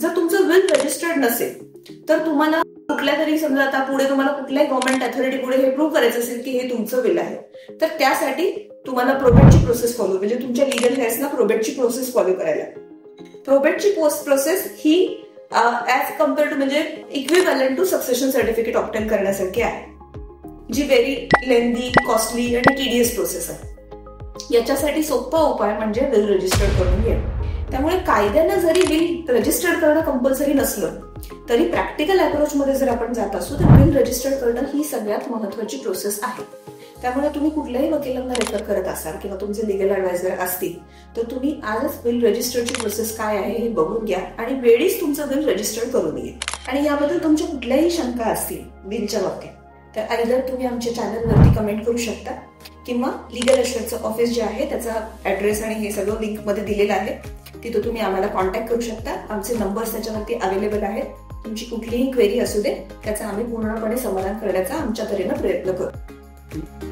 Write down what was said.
जर तुमचं will registered नसेल तर तुम्हाला कुठल्या तरी समजा आता पुढे तुम्हाला कुठल्याही गव्हर्नमेंट अथॉरिटी पुढे हे प्रूव्ह करायचं असेल की हे तुमचं विल आहे, तर त्यासाठी तुम्हाला प्रोबेटची प्रोसेस फॉलो, म्हणजे तुमच्या लिगल हेअर्सना प्रोबेटची प्रोसेस फॉलो करायला. प्रोबेटची प्रोसेस ही ऍज कम्पेअर टू म्हणजे equivalent to succession certificate obtain करण्यासारखी आहे, जी व्हेरी लेंदी, कॉस्टली आणि टीडियस प्रोसेस आहे. याच्यासाठी सोपा उपाय म्हणजे विल रजिस्टर्ड करून घेणं. त्यामुळे कायद्यानं जरी विल रजिस्टर्ड करणं कंपल्सरी नसलं तरी प्रॅक्टिकल अप्रोच मध्ये जर आपण जात असू तर विल रजिस्टर्ड करणं ही सगळ्यात महत्वाची प्रोसेस आहे. त्यामुळे तुम्ही कुठल्याही वकिलांना रेफर करत असाल किंवा तुमचे लिगल ऍडवायझर असतील तर तुम्ही आजच विल रजिस्टरची प्रोसेस काय आहे हे बघून घ्या आणि वेळीच तुमचं विल रजिस्टर्ड करून घ्या. आणि याबद्दल तुमच्या कुठल्याही शंका असतील विलच्या बाबतीत तर आयदर तुम्ही आमच्या चॅनलवरती कमेंट करू शकता किंवा लिगल ॲडवायझरचं ऑफिस जे आहे त्याचा ऍड्रेस आणि हे सगळं लिंक मध्ये दिलेलं आहे, तिथं तुम्ही आम्हाला कॉन्टॅक्ट करू शकता. आमचे नंबर्स त्याच्यावरती अवेलेबल आहेत. तुमची कुठलीही क्वेरी असू दे त्याचं आम्ही पूर्णपणे समाधान करण्याचा आमच्या तऱ्हेनं प्रयत्न करू.